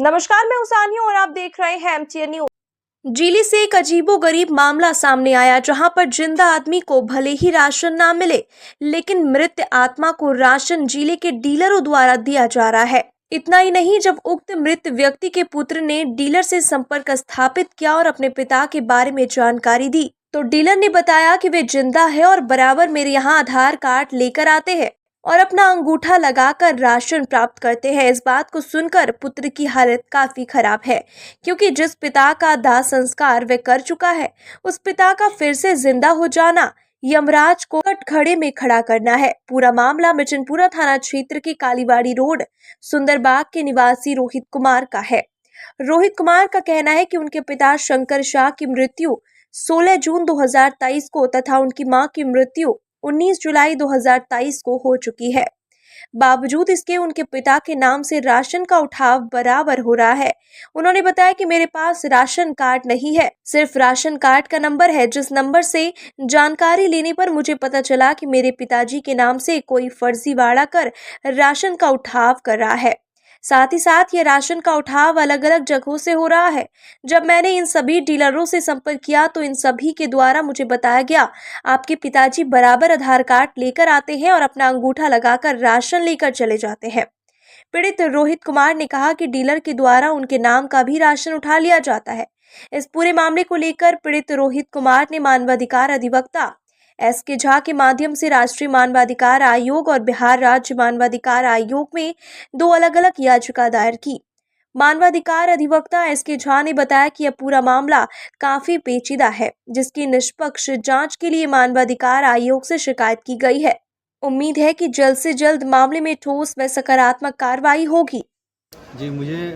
नमस्कार, मैं उसानी और आप देख रहे हैं एमटीएन न्यूज। जीली से एक अजीबोगरीब मामला सामने आया, जहां पर जिंदा आदमी को भले ही राशन ना मिले, लेकिन मृत आत्मा को राशन जीले के डीलरों द्वारा दिया जा रहा है। इतना ही नहीं, जब उक्त मृत व्यक्ति के पुत्र ने डीलर से संपर्क स्थापित किया और अपने पिता के बारे में जानकारी दी, तो डीलर ने बताया कि वे जिंदा है और बराबर मेरे यहाँ आधार कार्ड लेकर आते हैं और अपना अंगूठा लगाकर राशन प्राप्त करते हैं। इस बात को सुनकर पुत्र की हालत काफी खराब है, क्योंकि जिस पिता का दाह संस्कार वे कर चुका है, उस पिता का फिर से जिंदा हो जाना यमराज को कटघरे में खड़ा करना है। पूरा मामला मिचनपुरा थाना क्षेत्र के कालीबाड़ी रोड सुंदरबाग के निवासी रोहित कुमार का है। रोहित कुमार का कहना है कि उनके पिता शंकर शाह की मृत्यु 16 जून 2023 को तथा उनकी मां की मृत्यु 19 जुलाई 2023 को हो चुकी है। बावजूद इसके उनके पिता के नाम से राशन का उठाव बराबर हो रहा है। उन्होंने बताया कि मेरे पास राशन कार्ड नहीं है, सिर्फ राशन कार्ड का नंबर है, जिस नंबर से जानकारी लेने पर मुझे पता चला कि मेरे पिताजी के नाम से कोई फर्जीवाड़ा कर राशन का उठाव कर रहा है। साथ ही साथ ये राशन का उठाव अलग अलग जगहों से हो रहा है। जब मैंने इन सभी डीलरों से संपर्क किया तो इन सभी के द्वारा मुझे बताया गया, आपके पिताजी बराबर आधार कार्ड लेकर आते हैं और अपना अंगूठा लगाकर राशन लेकर चले जाते हैं। पीड़ित रोहित कुमार ने कहा कि डीलर के द्वारा उनके नाम का भी राशन उठा लिया जाता है। इस पूरे मामले को लेकर पीड़ित रोहित कुमार ने मानवाधिकार अधिवक्ता एसके झा के माध्यम से राष्ट्रीय मानवाधिकार आयोग और बिहार राज्य मानवाधिकार आयोग में 2 अलग-अलग याचिका दायर की। मानवाधिकार अधिवक्ता एसके झा ने बताया कि यह पूरा मामला काफी पेचीदा है, जिसकी निष्पक्ष जांच के लिए मानवाधिकार आयोग से शिकायत की गई है। उम्मीद है कि जल्द से जल्द मामले में ठोस व सकारात्मक कार्रवाई होगी। जी, मुझे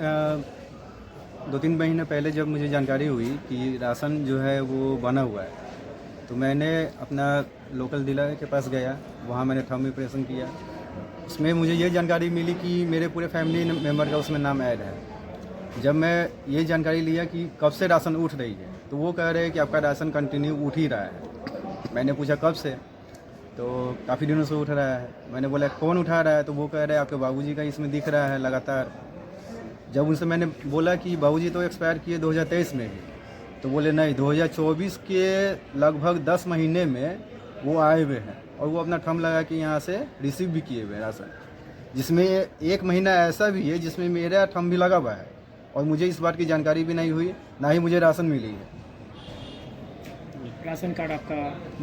2-3 महीने पहले जब मुझे जानकारी हुई कि राशन जो है वो बना हुआ है, तो मैंने अपना लोकल डीलर के पास गया। वहाँ मैंने थंब इम्प्रेशन किया। उसमें मुझे ये जानकारी मिली कि मेरे पूरे फैमिली मेम्बर का उसमें नाम ऐड है। जब मैं ये जानकारी लिया कि कब से राशन उठ रही है, तो वो कह रहे हैं कि आपका राशन कंटिन्यू उठ ही रहा है। मैंने पूछा कब से, तो काफ़ी दिनों से उठ रहा है। मैंने बोला कौन उठा रहा है, तो वो कह रहे हैं आपके बाबूजी का इसमें दिख रहा है लगातार। जब उनसे मैंने बोला कि बाबूजी तो एक्सपायर किए 2023 में ही, तो बोले नहीं, 2024 के लगभग 10 महीने में वो आए हुए हैं और वो अपना थंब लगा के यहाँ से रिसीव भी किए हुए हैं राशन, जिसमें 1 महीना ऐसा भी है जिसमें मेरा थंब भी लगा हुआ है और मुझे इस बात की जानकारी भी नहीं हुई, ना ही मुझे राशन मिली है। राशन कार्ड आपका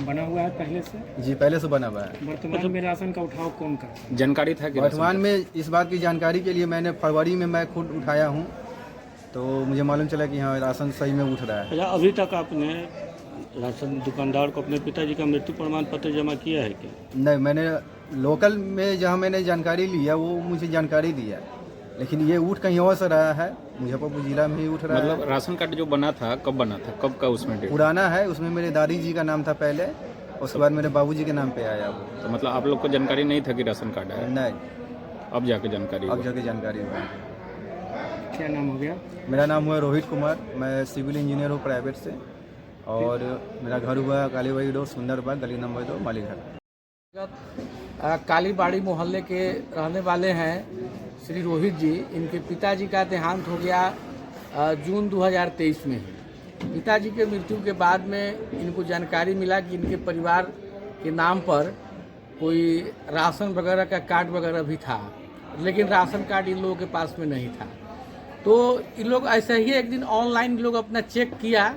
बना हुआ है पहले से? जी, पहले से बना हुआ है। वर्तमान में राशन का उठाव कौन करता है? जानकारी था कि वर्तमान में इस बात की जानकारी के लिए मैंने फरवरी में मैं खुद उठाया हूँ, तो मुझे मालूम चला कि हाँ राशन सही में उठ रहा है। अच्छा, अभी तक आपने राशन दुकानदार को अपने पिताजी का मृत्यु प्रमाण पत्र जमा किया है क्या? नहीं, मैंने लोकल में जहाँ मैंने जानकारी लिया वो मुझे जानकारी दिया, लेकिन ये उठ कहीं और से रहा है, मुजफ्फरपुर जिला में ही उठ रहा है। मतलब राशन कार्ड जो बना था कब बना था, कब का उसमें डेट? पुराना है, उसमें मेरे दादी जी का नाम था पहले, उसके बाद मेरे बाबूजी के नाम पे आया वो। तो मतलब आप लोग को जानकारी नहीं था कि राशन कार्ड है? नहीं, अब जाके जानकारी अब हुआ। जाके जानकारी हुआ। क्या नाम हो गया? मेरा नाम हुआ रोहित कुमार, मैं सिविल इंजीनियर हूँ प्राइवेट से, और मेरा घर हुआ कालीबाड़ी रोड सुंदरबाग गली नंबर 2 मालीघाट। कालीबाड़ी मोहल्ले के रहने वाले हैं श्री रोहित जी। इनके पिताजी का देहांत हो गया जून 2023 में ही। पिताजी के मृत्यु के बाद में इनको जानकारी मिला कि इनके परिवार के नाम पर कोई राशन वगैरह का कार्ड वगैरह भी था, लेकिन राशन कार्ड इन लोगों के पास में नहीं था। तो इन लोग ऐसे ही एक दिन ऑनलाइन लोग अपना चेक किया,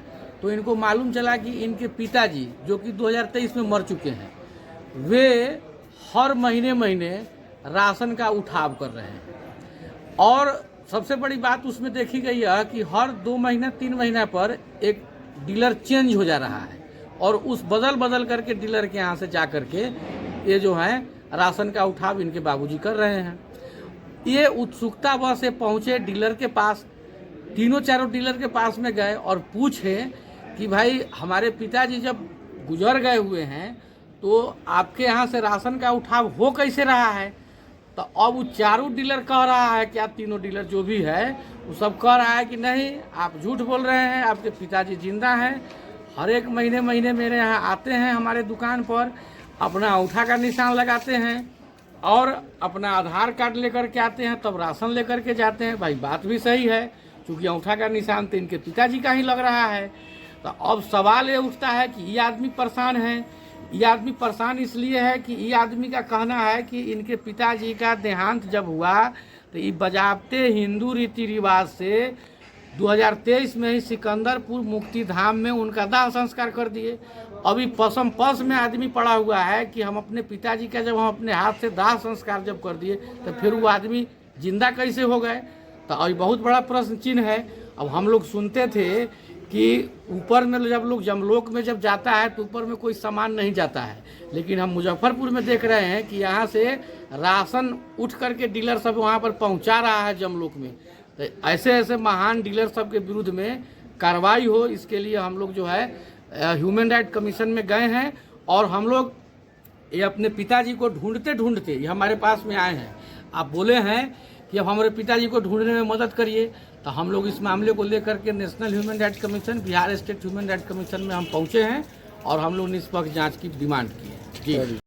तो इनको मालूम चला कि इनके पिताजी जो कि 2023 में मर चुके हैं, वे हर महीने राशन का उठाव कर रहे हैं। और सबसे बड़ी बात उसमें देखी गई है कि हर 2 महीना 3 महीना पर एक डीलर चेंज हो जा रहा है और उस बदल करके डीलर के यहाँ से जा करके ये जो है राशन का उठाव इनके बाबूजी कर रहे हैं। ये उत्सुकता वह से पहुँचे डीलर के पास, 3-4 डीलर के पास में गए और पूछे कि भाई हमारे पिताजी जब गुजर गए हुए हैं तो आपके यहाँ से राशन का उठाव हो कैसे रहा है? तो अब वो 4 डीलर कह रहा है कि आप 3 डीलर जो भी है वो सब कह रहा है कि नहीं, आप झूठ बोल रहे हैं, आपके पिताजी जिंदा हैं। हर एक महीने मेरे यहाँ आते हैं हमारे दुकान पर, अपना अंगूठा का निशान लगाते हैं और अपना आधार कार्ड लेकर के आते हैं, तब राशन लेकर के जाते हैं। भाई बात भी सही है, क्योंकि अंगूठा का निशान तो इनके पिताजी का ही लग रहा है। तो अब सवाल ये उठता है कि ये आदमी परेशान है। ये आदमी परेशान इसलिए है कि ये आदमी का कहना है कि इनके पिताजी का देहांत जब हुआ तो ये बजाबते हिंदू रीति रिवाज से 2023 में ही सिकंदरपुर मुक्ति धाम में उनका दाह संस्कार कर दिए। अभी पसम पस में आदमी पड़ा हुआ है कि हम अपने पिताजी का जब हम अपने हाथ से दाह संस्कार जब कर दिए तो फिर वो आदमी जिंदा कैसे हो गए। तो अभी बहुत बड़ा प्रश्न चिन्ह है। अब हम लोग सुनते थे कि ऊपर में जब लोग जमलोक में जब जाता है तो ऊपर में कोई सामान नहीं जाता है, लेकिन हम मुजफ्फरपुर में देख रहे हैं कि यहाँ से राशन उठ करके डीलर सब वहाँ पर पहुँचा रहा है जमलोक में। तो ऐसे ऐसे महान डीलर सब के विरुद्ध में कार्रवाई हो, इसके लिए हम लोग जो है ह्यूमन राइट कमीशन में गए हैं। और हम लोग ये अपने पिताजी को ढूंढते ढूंढते ये हमारे पास में आए हैं। आप बोले हैं कि अब हमारे पिताजी को ढूंढने में मदद करिए, तो हम लोग इस मामले को लेकर के national human right commission, Bihar state human right commission में हम पहुंचे हैं और हम लोग निष्पक्ष जांच की डिमांड की है। जी।